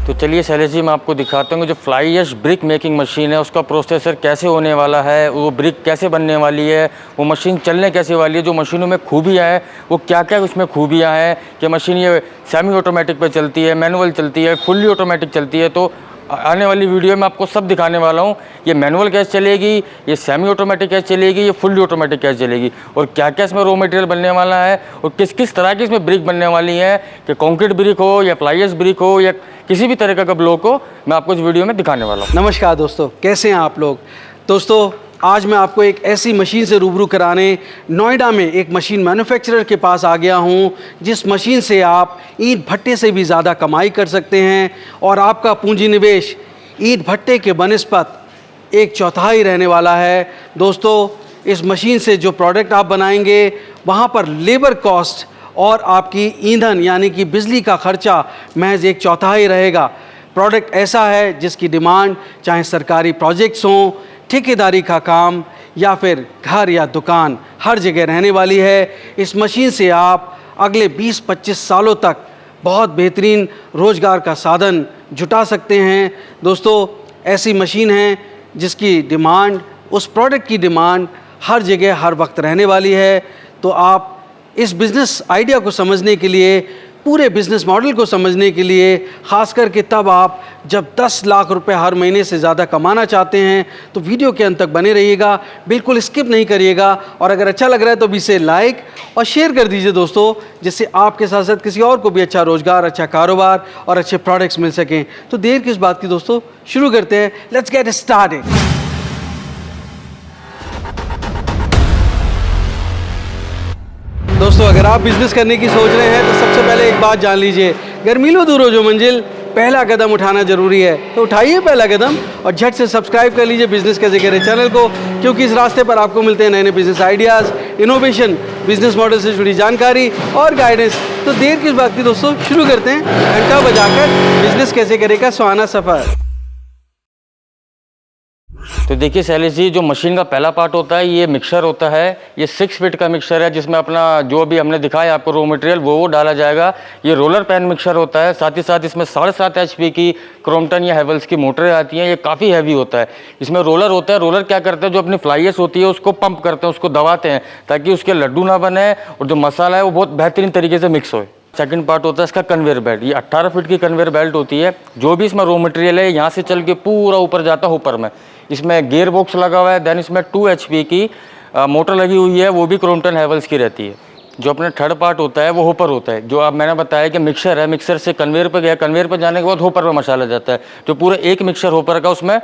तो चलिए शैलेश जी, मैं आपको दिखाता हूँ जो fly ash brick making machine है उसका प्रोसेसर कैसे होने वाला है, वो ब्रिक कैसे बनने वाली है, वो मशीन चलने कैसे वाली है, जो मशीनों में खूबियाँ हैं वो क्या क्या उसमें खूबियाँ हैं कि मशीन ये सेमी ऑटोमेटिक पे चलती है, मैनुअल चलती है, फुल्ली ऑटोमेटिक चलती है। तो आने वाली वीडियो में आपको सब दिखाने वाला हूँ, ये मैनुअल कैसे चलेगी, ये सेमी ऑटोमेटिक कैसे चलेगी, ये फुल्ली ऑटोमेटिक कैसे चलेगी और क्या क्या इसमें रॉ मटेरियल बनने वाला है और किस किस तरह की इसमें ब्रिक बनने वाली है कि कंक्रीट ब्रिक हो या फ्लाई ऐश ब्रिक हो या किसी भी तरह का ब्लॉक हो, मैं आपको इस वीडियो में दिखाने वाला हूँ। नमस्कार दोस्तों, कैसे हैं आप लोग। दोस्तों आज मैं आपको एक ऐसी मशीन से रूबरू कराने नोएडा में एक मशीन मैन्युफैक्चरर के पास आ गया हूं, जिस मशीन से आप ईंट भट्टे से भी ज़्यादा कमाई कर सकते हैं और आपका पूंजी निवेश ईंट भट्टे के बनस्पत 1/4 रहने वाला है। दोस्तों इस मशीन से जो प्रोडक्ट आप बनाएंगे वहाँ पर लेबर कॉस्ट और आपकी ईंधन यानी कि बिजली का खर्चा महज 1/4 रहेगा। प्रोडक्ट ऐसा है जिसकी डिमांड चाहे सरकारी प्रोजेक्ट्स हों, ठेकेदारी का काम या फिर घर या दुकान, हर जगह रहने वाली है। इस मशीन से आप अगले 20-25 सालों तक बहुत बेहतरीन रोज़गार का साधन जुटा सकते हैं। दोस्तों ऐसी मशीन है जिसकी डिमांड, उस प्रोडक्ट की डिमांड हर जगह हर वक्त रहने वाली है। तो आप इस बिज़नेस आइडिया को समझने के लिए, पूरे बिज़नेस मॉडल को समझने के लिए, ख़ास करके तब आप जब 10 लाख रुपए हर महीने से ज़्यादा कमाना चाहते हैं, तो वीडियो के अंत तक बने रहिएगा, बिल्कुल स्किप नहीं करिएगा। और अगर अच्छा लग रहा है तो भी इसे लाइक और शेयर कर दीजिए दोस्तों, जिससे आपके साथ साथ किसी और को भी अच्छा रोज़गार, अच्छा कारोबार और अच्छे प्रोडक्ट्स मिल सकें। तो देर किस बात की दोस्तों, शुरू करते हैं। Let's get started. दोस्तों अगर आप बिजनेस करने की सोच रहे हैं तो सबसे पहले एक बात जान लीजिए, गर्मी लो दूर हो जो मंजिल, पहला कदम उठाना जरूरी है। तो उठाइए पहला कदम और झट से सब्सक्राइब कर लीजिए बिजनेस कैसे करें चैनल को, क्योंकि इस रास्ते पर आपको मिलते हैं नए नए business ideas, innovation, business model से जुड़ी जानकारी और गाइडेंस। तो देर किस बात की दोस्तों, शुरू करते हैं घंटा बजाकर बिजनेस कैसे करेगा सुहाना सफ़र। तो देखिए शैलेश जी, जो मशीन का पहला पार्ट होता है ये मिक्सर होता है। ये 6 फीट का मिक्सर है जिसमें अपना जो भी हमने दिखाया आपको रॉ मटेरियल वो डाला जाएगा। ये रोलर पैन मिक्सर होता है, साथ ही साथ इसमें 7.5 HP की क्रॉम्पटन या हैवेल्स की मोटरें आती हैं। ये काफ़ी हैवी होता है। इसमें रोलर होता है, रोलर क्या करते हैं, जो अपनी फ्लाई ऐश होती है उसको पंप करते हैं, उसको दबाते हैं ताकि उसके लड्डू ना बने और जो मसाला है वो बहुत बेहतरीन तरीके से मिक्स हो। सेकंड पार्ट होता है इसका कन्वेयर बेल्ट। ये 18 फीट की कन्वेयर बेल्ट होती है। जो भी इसमें रॉ मटेरियल है यहाँ से चल के पूरा ऊपर जाता है ऊपर में। इसमें गियर बॉक्स लगा हुआ है, देन इसमें 2 HP की मोटर लगी हुई है, वो भी क्रॉम्पटन हैवेल्स की रहती है। जो अपना थर्ड पार्ट होता है वो होपर होता है। जो अब मैंने बताया कि मिक्सर है, मिक्सर से कन्वेयर पे गया, कन्वेयर पे जाने के बाद होपर में मसाला जाता है। जो पूरा एक मिक्सर होपर का उसमें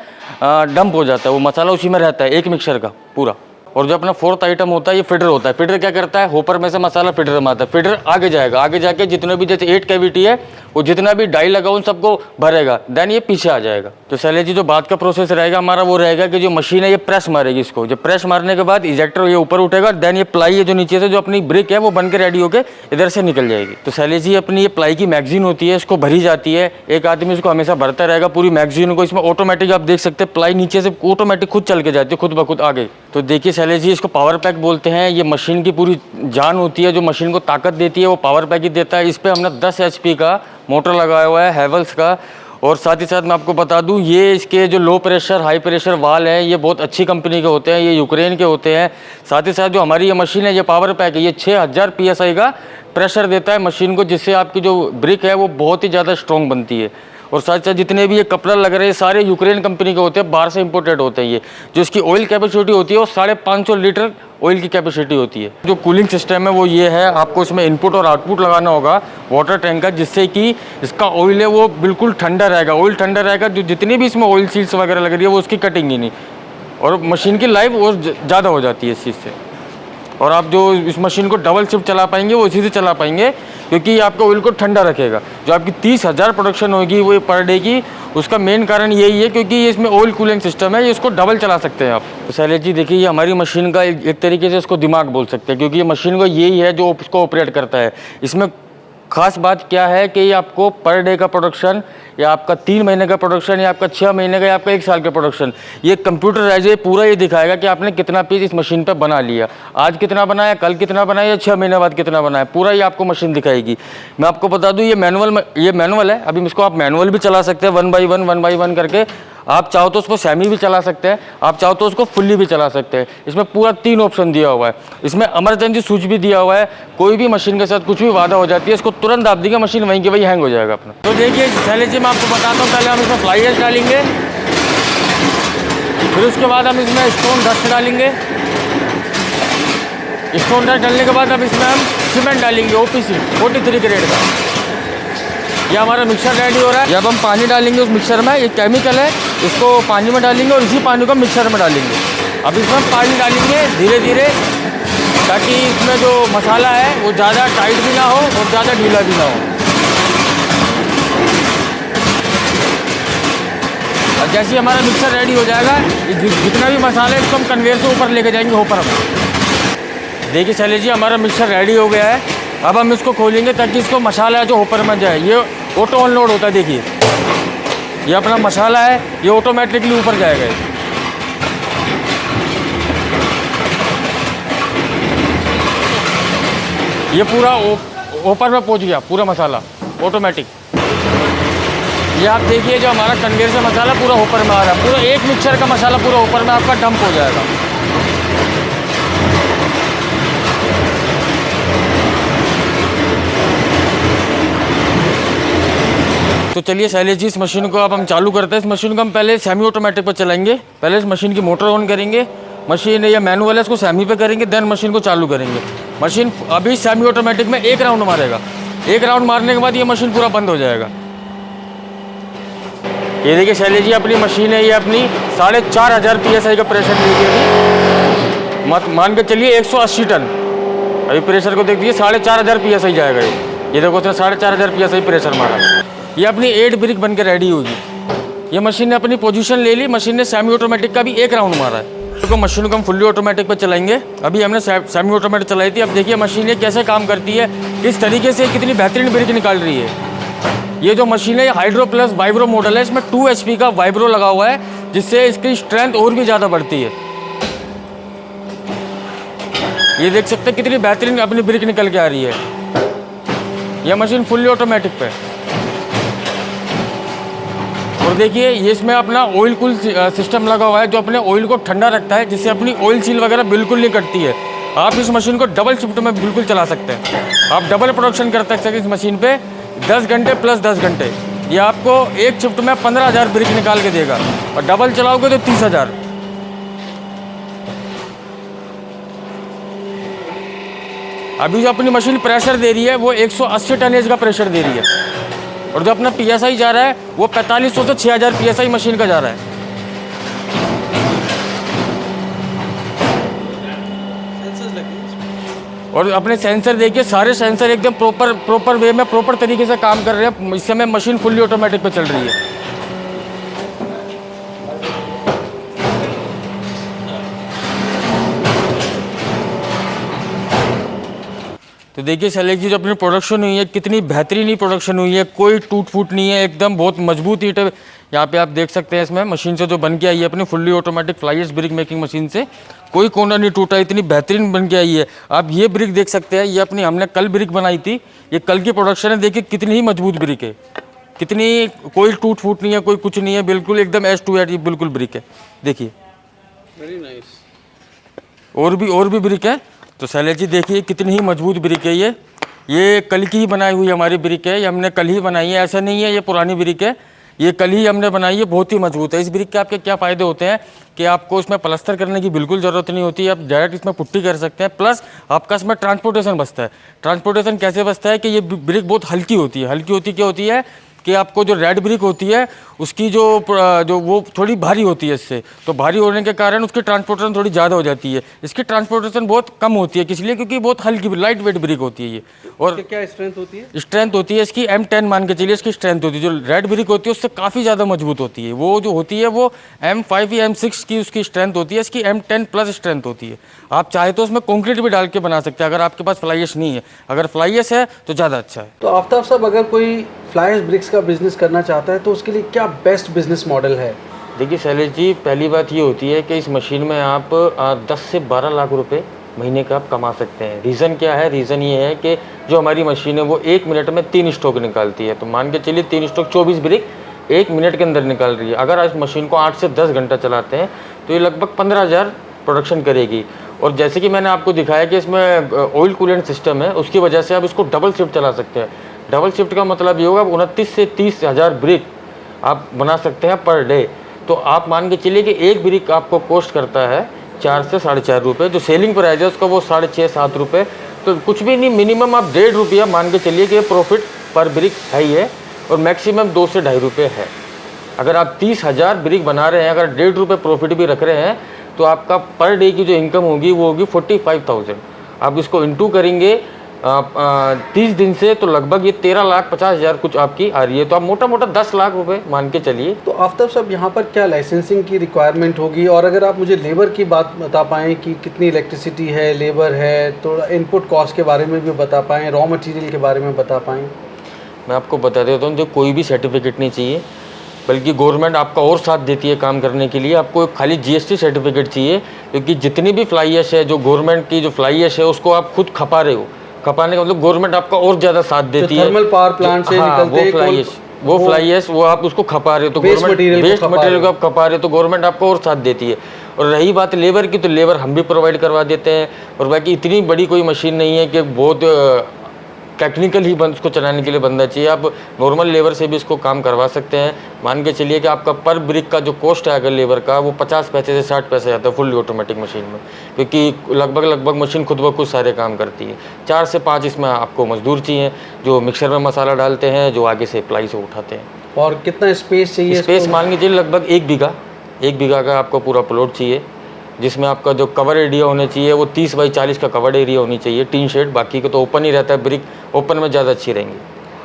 डंप हो जाता है, वो मसाला उसी में रहता है एक मिक्सर का पूरा। और जो अपना फोर्थ आइटम होता है ये फीडर होता है। फीडर क्या करता है, होपर में से मसाला फीडर में आता है। फीडर आगे जाएगा, आगे जाके जितने भी जैसे 8 कैविटी है वो जितना भी डाई लगा उन सबको भरेगा, देन ये पीछे आ जाएगा। तो शैलेश जी जो बात का प्रोसेस रहेगा हमारा वो रहेगा कि जो मशीन है ये प्रेस मारेगी इसको। जब प्रेस मारने के बाद इजेक्टर ये ऊपर उठेगा, देन ये प्लाई है जो नीचे से जो अपनी ब्रिक है वो बन के रेडी होकर इधर से निकल जाएगी। तो शैलेश जी अपनी ये प्लाई की मैगजीन होती है, इसको भरी जाती है। एक आदमी इसको हमेशा भरता रहेगा पूरी मैगजीन को। इसमें ऑटोमेटिक आप देख सकते हैं प्लाई नीचे से ऑटोमेटिक खुद चल के जाती है, खुद ब खुद आगे। तो देखिए शैलेश जी, इसको पावर पैक बोलते हैं। ये मशीन की पूरी जान होती है, जो मशीन को ताकत देती है वो पावर पैक ही देता है। इस पर हमने 10 HP का मोटर लगाया हुआ है हैवेल्स का। और साथ ही साथ मैं आपको बता दूं ये इसके जो लो प्रेशर हाई प्रेशर वाल हैं ये बहुत अच्छी कंपनी के होते हैं, ये यूक्रेन के होते हैं। साथ ही साथ जो हमारी ये मशीन है ये पावर पैक है, ये 6000 PSI का प्रेशर देता है मशीन को, जिससे आपकी जो ब्रिक है वो बहुत ही ज़्यादा स्ट्रॉन्ग बनती है। और साथ साथ जितने भी ये कपड़ा लग रहे हैं सारे यूक्रेन कंपनी के होते हैं, बाहर से इंपोर्टेड होते हैं। ये जो इसकी ऑयल कैपेसिटी होती है वो 550 लीटर ऑयल की कैपेसिटी होती है। जो कूलिंग सिस्टम है वो ये है, आपको इसमें इनपुट और आउटपुट लगाना होगा वाटर टैंक का, जिससे कि इसका ऑयल है वो बिल्कुल ठंडा रहेगा। ऑयल ठंडा रहेगा, जो जितनी भी इसमें ऑयल सील्स वगैरह लग रही है वो उसकी कटिंग ही नहीं, और मशीन की लाइफ और ज़्यादा हो जाती है इस चीज़ से। और आप जो इस मशीन को डबल शिफ्ट चला पाएंगे वो इसी से चला पाएंगे, क्योंकि ये आपका ऑयल को ठंडा रखेगा। जो आपकी 30,000 प्रोडक्शन होगी वो पर डे की, उसका मेन कारण यही है क्योंकि ये इसमें ऑयल कूलिंग सिस्टम है, ये इसको डबल चला सकते हैं आप। तो शैलेश जी देखिए, ये हमारी मशीन का एक तरीके से इसको दिमाग बोल सकते हैं, क्योंकि ये मशीन को यही है जो उसको ऑपरेट करता है। इसमें खास बात क्या है कि ये आपको पर डे का प्रोडक्शन या आपका 3 महीने का प्रोडक्शन या आपका 6 महीने का या आपका 1 साल का प्रोडक्शन, ये कंप्यूटराइज है, पूरा ये दिखाएगा कि आपने कितना पीस इस मशीन पे बना लिया, आज कितना बनाया, कल कितना बनाया, 6 महीने बाद कितना बनाया, पूरा ये आपको मशीन दिखाएगी। मैं आपको बता दूं ये मैनुअल है। अभी इसको आप मैनुअल भी चला सकते हैं, 1 बाई 1 करके। आप चाहो तो उसको सेमी भी चला सकते हैं, आप चाहो तो उसको फुल्ली भी चला सकते हैं। इसमें पूरा 3 ऑप्शन दिया हुआ है। इसमें इमरजेंसी स्विच भी दिया हुआ है, कोई भी मशीन के साथ कुछ भी बाधा हो जाती है इसको तुरंत दाब देंगे, मशीन वहीं के वहीं हैंग हो जाएगा अपना। तो देखिए पहले जी मैं आपको बताता हूँ, पहले हम इसमें फ्लाई ऐश डालेंगे, फिर उसके बाद हम इसमें स्टोन डस्ट डालेंगे। स्टोन डस्ट डालने के बाद अब इसमें हम सीमेंट डालेंगे, OPC 43 ग्रेड का। ये हमारा मिक्सर रेडी हो रहा है। जब हम पानी डालेंगे उस मिक्सर में, ये केमिकल है, इसको पानी में डालेंगे और इसी पानी को मिक्सर में डालेंगे। अब इसमें हम पानी डालेंगे धीरे धीरे, ताकि इसमें जो मसाला है वो ज़्यादा टाइट भी ना हो और ज़्यादा ढीला भी ना हो। और जैसे ही हमारा मिक्सर रेडी हो जाएगा, जितना भी मसाला है इसको हम कन्वेयर से ऊपर लेके जाएंगे होपर में। देखिए शैलेश जी हमारा मिक्सर रेडी हो गया है। अब हम इसको खोलेंगे ताकि इसको मसाला जो ऊपर में जाए। ये ऑटो अनलोड होता है, देखिए ये अपना मसाला है, ये ऑटोमेटिकली ऊपर जाएगा। ये पूरा ऊपर में पहुंच गया पूरा मसाला ऑटोमेटिक। ये आप देखिए जो हमारा कन्वेयर से मसाला पूरा ऊपर में आ रहा है, पूरा एक मिक्सर का मसाला पूरा ऊपर में आपका डंप हो जाएगा। तो चलिए शैलेश जी इस मशीन को अब हम चालू करते हैं। इस मशीन को हम पहले सेमी ऑटोमेटिक पर चलाएंगे। पहले इस मशीन की मोटर ऑन करेंगे, मशीन या मैनुअल है इसको सेमी पे करेंगे, देन मशीन को चालू करेंगे। मशीन अभी सेमी ऑटोमेटिक में 1 राउंड मारेगा। 1 राउंड मारने के बाद ये मशीन पूरा बंद हो जाएगा। ये देखिए शैलेश जी अपनी मशीन है, ये अपनी 4500 PSI का प्रेशर देगी अभी। मत मान के चलिए 180 टन। अभी प्रेशर को देख दीजिए 4500 PSI जाएगा ये देखो उसने 4500 PSI प्रेशर मारा। ये अपनी 8 ब्रिक बन के रेडी होगी। ये मशीन ने अपनी पोजीशन ले ली। मशीन ने सेमी ऑटोमेटिक का भी 1 राउंड मारा है। तो मशीन को हम फुल्ली ऑटोमेटिक पर चलाएंगे। अभी हमने सेमी ऑटोमेटिक चलाई थी। अब देखिए मशीन ये कैसे काम करती है, किस तरीके से कितनी बेहतरीन ब्रिक निकाल रही है। ये जो मशीन है ये हाइड्रो प्लस वाइब्रो मॉडल है। इसमें 2 HP का वाइब्रो लगा हुआ है, जिससे इसकी स्ट्रेंथ और भी ज़्यादा बढ़ती है। ये देख सकते हैं कितनी बेहतरीन अपनी ब्रिक निकल के आ रही है। यह मशीन फुल्ली ऑटोमेटिक पे। और देखिए ये इसमें अपना ऑयल कूल सिस्टम लगा हुआ है, जो अपने ऑयल को ठंडा रखता है, जिससे अपनी ऑयल सील वगैरह बिल्कुल नहीं कटती है। आप इस मशीन को डबल शिफ्ट में बिल्कुल चला सकते हैं। आप डबल प्रोडक्शन कर सकते हैं इस मशीन पे 10 घंटे प्लस 10 घंटे। ये आपको एक शिफ्ट में 15,000 ब्रिक निकाल के देगा, और डबल चलाओगे तो 30,000। अभी जो अपनी मशीन प्रेशर दे रही है वो 180 टन एज का प्रेशर दे रही है, और जो अपना PSI जा रहा है वो 4500 से 6000 PSI मशीन का जा रहा है। और अपने सेंसर देखिए, सारे सेंसर एकदम प्रॉपर वे में प्रॉपर तरीके से काम कर रहे हैं। इस समय मशीन फुल्ली ऑटोमेटिक पे चल रही है। तो देखिए शैलेश जी जो अपनी प्रोडक्शन हुई है कितनी बेहतरीन ही प्रोडक्शन हुई है, कोई टूट फूट नहीं है, एकदम बहुत मजबूत ईंट है। यहाँ पे आप देख सकते हैं इसमें मशीन से जो बन के आई है अपनी fully automatic fly ash brick making machine से कोई कोना नहीं टूटा, इतनी बेहतरीन बन के आई है। आप ये ब्रिक देख सकते हैं, ये अपनी हमने कल ब्रिक बनाई थी, ये कल की प्रोडक्शन है। देखिए कितनी ही मजबूत ब्रिक है, कितनी कोई टूट फूट नहीं है, कोई कुछ नहीं है, बिल्कुल एकदम एज टू एज बिल्कुल ब्रिक है। देखिए वेरी नाइस। और भी ब्रिक है। तो शैलेश जी देखिए कितनी ही मजबूत ब्रिक है। ये कल की ही बनाई हुई हमारी ब्रिक है, ये हमने कल ही बनाई है, ऐसा नहीं है ये पुरानी ब्रिक है, ये कल ही हमने बनाई है, बहुत ही मजबूत है। इस ब्रिक के आपके क्या फ़ायदे होते हैं कि आपको इसमें प्लास्टर करने की बिल्कुल ज़रूरत नहीं होती है, आप डायरेक्ट इसमें पुट्टी कर सकते हैं। प्लस आपका इसमें ट्रांसपोर्टेशन बचता है। ट्रांसपोर्टेशन कैसे बचता है कि ये ब्रिक बहुत हल्की होती है। हल्की होती क्या होती है कि आपको जो रेड ब्रिक होती है उसकी जो वो थोड़ी भारी होती है इससे, तो भारी होने के कारण उसकी ट्रांसपोर्टेशन थोड़ी ज़्यादा हो जाती है। इसकी ट्रांसपोर्टेशन बहुत कम होती है, इसलिए क्योंकि बहुत हल्की लाइट वेट ब्रिक होती है ये। और क्या स्ट्रेंथ होती है? स्ट्रेंथ होती है इसकी M10 मान के चलिए, इसकी स्ट्रेंथ होती है। जो रेड ब्रिक होती है उससे काफ़ी ज़्यादा मजबूत होती है। वो जो होती है वो M5 या M6 की उसकी स्ट्रेंथ होती है, इसकी M10 प्लस स्ट्रेंथ होती है। आप चाहे तो उसमें कंक्रीट भी डाल के बना सकते हैं, अगर आपके पास फ्लाई ऐश नहीं है। अगर फ्लाई ऐश है तो ज़्यादा अच्छा है। तो आफ्ताब साहब, अगर कोई फ्लाई ऐश ब्रिक्स का बिजनेस करना चाहता है तो उसके लिए क्या बेस्ट बिजनेस मॉडल है? देखिए शैलेश जी, पहली बात ये होती है कि इस मशीन में आप 10 से 12 लाख रुपए महीने का आप कमा सकते हैं। रीज़न क्या है? रीज़न ये है कि जो हमारी मशीन है वो 1 मिनट में 3 स्ट्रोक निकालती है। तो मान के चलिए 3 स्ट्रोक 24 ब्रिक 1 मिनट के अंदर निकाल रही है। अगर इस मशीन को 8 से 10 घंटा चलाते हैं तो ये लगभग 15,000 प्रोडक्शन करेगी। और जैसे कि मैंने आपको दिखाया कि इसमें ऑयल कूलेंट सिस्टम है, उसकी वजह से आप इसको डबल शिफ्ट चला सकते हैं। डबल शिफ्ट का मतलब ये होगा 29 से 30,000 ब्रिक आप बना सकते हैं पर डे। तो आप मान के चलिए कि एक ब्रिक आपको कॉस्ट करता है 4 से 4.5 रुपये। जो सेलिंग प्राइस है उसका वो 6.5-7 रुपये। तो कुछ भी नहीं, मिनिमम आप 1.5 रुपया मान के चलिए कि प्रॉफिट पर ब्रिक है ही है, और मैक्सिमम 2 से 2.5 रुपये है। अगर आप 30,000 ब्रिक बना रहे हैं, अगर 1.5 रुपये प्रॉफिट भी रख रहे हैं, तो आपका पर डे की जो इनकम होगी वो होगी 45,000। आप इसको इंटू करेंगे 30 दिन से, तो लगभग ये 13,50,000 कुछ आपकी आ रही है। तो आप मोटा मोटा 10 लाख रुपए मान के चलिए। तो आफ्ताब साहब, यहाँ पर क्या लाइसेंसिंग की रिक्वायरमेंट होगी? और अगर आप मुझे लेबर की बात बता पाएँ कि कितनी इलेक्ट्रिसिटी है, लेबर है, थोड़ा इनपुट कॉस्ट के बारे में भी बता पाएँ, रॉ मटेरियल के बारे में बता पाएँ। मैं आपको बता देता हूँ, जो कोई भी सर्टिफिकेट नहीं चाहिए, बल्कि गवर्नमेंट आपका और साथ देती है काम करने के लिए। आपको खाली GST सर्टिफिकेट चाहिए, क्योंकि जितनी भी फ्लाई ऐश है, जो गवर्नमेंट की जो फ्लाई ऐश है उसको आप खुद खपा रहे हो। खपाने का मतलब गवर्नमेंट आपका और ज़्यादा साथ देती है। थर्मल पावर प्लांट से निकलते वो फ्लाई ऐश वो आप उसको खपा रहे हो, तो गवर्नमेंट वेस्ट मटेरियल को आप खपा रहे हो, तो गवर्नमेंट आपको और साथ देती है। और रही बात लेबर की, तो लेबर हम भी प्रोवाइड करवा देते हैं। और बाकी इतनी बड़ी कोई मशीन नहीं है कि बहुत टेक्निकल ही बंद उसको चलाने के लिए बंदा चाहिए। आप नॉर्मल लेबर से भी इसको काम करवा सकते हैं। मान के चलिए कि आपका पर ब्रिक का जो कॉस्ट है अगर लेबर का, वो 50 पैसे से 60 पैसे आता है फुल्ली ऑटोमेटिक मशीन में, क्योंकि लगभग मशीन खुद ब खुद सारे काम करती है। 4 से 5 इसमें आपको मजदूर चाहिए जो मिक्सर में मसाला डालते हैं, जो आगे से प्लाई से उठाते हैं। और कितना स्पेस चाहिए? स्पेस मान के चलिए लगभग 1 बीघा का आपको पूरा प्लॉट चाहिए, जिसमें आपका जो कवर एरिया होना चाहिए वो 30 बाई 40 का कवर एरिया होनी चाहिए, टीन शेड। बाकी को तो ओपन ही रहता है, ब्रिक ओपन में ज़्यादा अच्छी रहेंगी।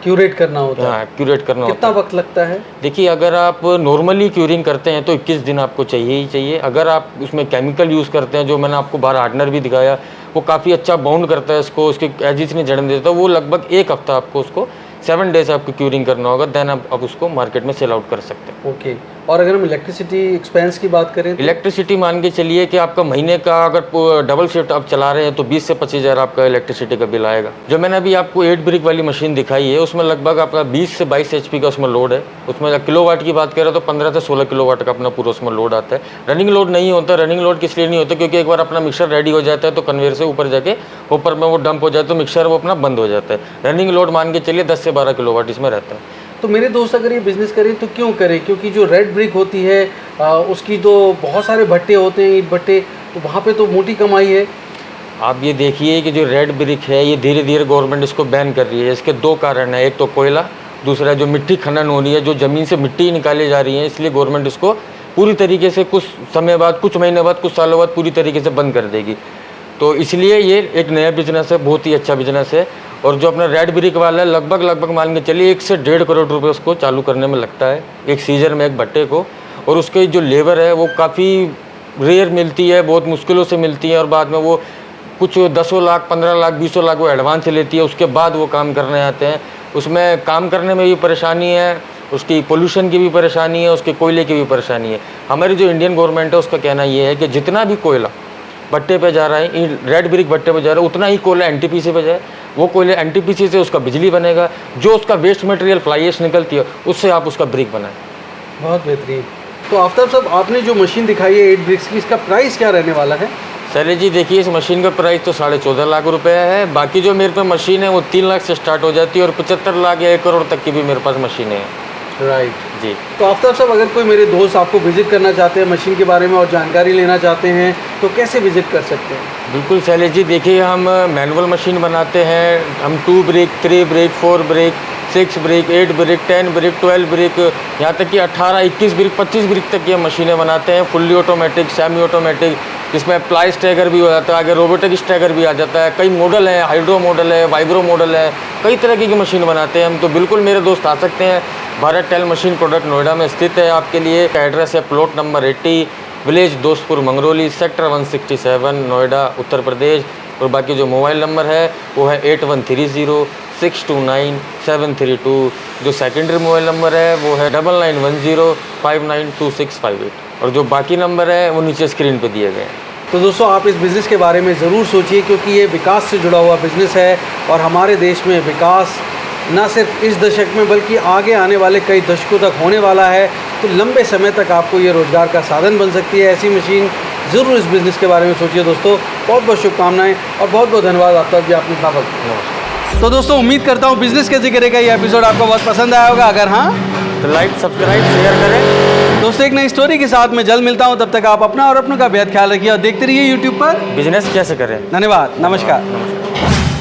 क्यूरेट करना होता है? हाँ, क्यूरेट करना होता है। कितना वक्त लगता है? देखिए, अगर आप नॉर्मली क्यूरिंग करते हैं तो 21 दिन आपको चाहिए ही चाहिए। अगर आप उसमें केमिकल यूज़ करते हैं, जो मैंने आपको बाहर हार्डनर भी दिखाया, वो काफ़ी अच्छा बाउंड करता है इसको, उसकी एजिस नहीं जड़ने देता, वो लगभग 1 हफ्ता आपको उसको 7 डेज आपको क्यूरिंग करना होगा। देन आप उसको मार्केट में सेल आउट कर सकते हैं। ओके। और अगर हम इलेक्ट्रिसिटी एक्सपेंस की बात करें तो? इलेक्ट्रिसिटी मान के चलिए कि आपका महीने का अगर डबल शिफ्ट आप चला रहे हैं तो 20 से 25,000 आपका इलेक्ट्रिसिटी का बिल आएगा। जो मैंने अभी आपको 8 ब्रिक वाली मशीन दिखाई है, उसमें लगभग आपका 20 से 22 HP का उसमें लोड है। उसमें किलोवाट की बात करें तो 15 से 16 किलोवाट का अपना पूरा उसमें लोड आता है। रनिंग लोड नहीं होता। रनिंग लोड किस लिए नहीं होता? क्योंकि एक बार अपना मिक्सर रेडी हो जाता है तो कन्वेयर से ऊपर जाके ऊपर में वो डंप हो जाता है, तो मिक्सर वो अपना बंद हो जाता है। रनिंग लोड मान के चलिए 10 से 12 किलोवाट इसमें रहता है। तो मेरे दोस्त, अगर ये बिज़नेस करें तो क्यों करें? क्योंकि जो रेड ब्रिक होती है उसकी तो बहुत सारे भट्टे होते हैं, ईंट भट्टे, तो वहाँ पे तो मोटी कमाई है। आप ये देखिए कि जो रेड ब्रिक है ये धीरे धीरे गवर्नमेंट इसको बैन कर रही है। इसके 2 कारण हैं, एक तो कोयला, दूसरा जो मिट्टी खनन हो रही है, जो ज़मीन से मिट्टी निकाली जा रही है, इसलिए गवर्नमेंट इसको पूरी तरीके से कुछ समय बाद, कुछ महीने बाद, कुछ सालों बाद पूरी तरीके से बंद कर देगी। तो इसलिए ये एक नया बिजनेस है, बहुत ही अच्छा बिजनेस है। और जो अपना रेड ब्रिक वाला है, लगभग मान के चलिए 1 से 1.5 करोड़ रुपए उसको चालू करने में लगता है एक सीजन में, एक भट्टे को। और उसके जो लेबर है वो काफ़ी रेयर मिलती है, बहुत मुश्किलों से मिलती है। और बाद में वो कुछ 10 लाख, 15 लाख, 20 लाख वो एडवांस लेती है, उसके बाद वो काम करने आते हैं। उसमें काम करने में भी परेशानी है, उसकी पोल्यूशन की भी परेशानी है, उसके कोयले की भी परेशानी है। हमारी जो इंडियन गवर्नमेंट है उसका कहना ये है कि जितना भी कोयला भट्टे पे जा रहा है, रेड ब्रिक भट्टे पे जा रहा है, उतना ही कोयला NTPC पे जाए। वो कोयले NTPC से उसका बिजली बनेगा, जो उसका वेस्ट मटेरियल फ्लाई ऐश निकलती है उससे आप उसका ब्रिक बनाएं। बहुत बेहतरीन। तो आफ्ताब साहब, आपने जो मशीन दिखाई है 8 ब्रिक्स की, इसका प्राइस क्या रहने वाला है? शैलेश जी, देखिए, इस मशीन का प्राइस तो 14.5 लाख रुपये है। बाकी जो मेरे पे मशीन है वो 3 लाख से स्टार्ट हो जाती है, और 75 लाख या 1 करोड़ तक की भी मेरे पास मशीनें हैं। राइट जी। तो आफ्ताब साहब, अगर कोई मेरे दोस्त आपको विजिट करना चाहते हैं, मशीन के बारे में और जानकारी लेना चाहते हैं, तो कैसे विजिट कर सकते हैं? बिल्कुल शैलेश जी, देखिए, हम मैनुअल मशीन बनाते हैं। हम 2 brick, 3 brick, 4 brick, 6 brick, 8 brick, 10 brick, 12 brick, यहाँ तक कि 18, 21 ब्रिक, 25 ब्रिक तक की हम मशीनें बनाते हैं। फुल्ली ऑटोमेटिक, सेमी ऑटोमेटिक, इसमें प्लाई स्टैगर भी हो जाता है, आगे रोबोटिक स्टैगर भी आ जाता है। कई मॉडल हैं, हाइड्रो मॉडल है, वाइब्रो मॉडल है, कई तरह की मशीन बनाते हैं हम। तो बिल्कुल मेरे दोस्त आ सकते हैं। भारत टेल मशीन प्रोडक्ट नोएडा में स्थित है आपके लिए। एड्रेस है plot number 80, village Dostpur Mangrauli, sector 167, Noida, Uttar Pradesh. और बाकी जो मोबाइल नंबर है वो है 8130629732। जो सेकेंडरी मोबाइल नंबर है वो है 9910592658। और जो बाकी नंबर है वो नीचे स्क्रीन पे दिए गए हैं। तो दोस्तों आप इस बिज़नेस के बारे में ज़रूर सोचिए, क्योंकि ये विकास से जुड़ा हुआ बिज़नेस है और हमारे देश में विकास न सिर्फ इस दशक में बल्कि आगे आने वाले कई दशकों तक होने वाला है। तो लंबे समय तक आपको ये रोज़गार का साधन बन सकती है ऐसी मशीन। ज़रूर इस बिज़नेस के बारे में सोचिए दोस्तों। बहुत बहुत शुभकामनाएं और बहुत बहुत धन्यवाद आपका भी आपने इतना वक्त दिया। तो दोस्तों उम्मीद करता हूँ बिज़नेस के जिक्र का ये एपिसोड आपको बहुत पसंद आया होगा। अगर हाँ तो लाइक, सब्सक्राइब, शेयर करें। दोस्तों एक नई स्टोरी के साथ मैं जल्द मिलता हूँ। तब तक आप अपना और अपनों का बेहद ख्याल रखिए और देखते रहिए यूट्यूब पर बिजनेस कैसे करें। धन्यवाद। नमस्कार। नमस्कार।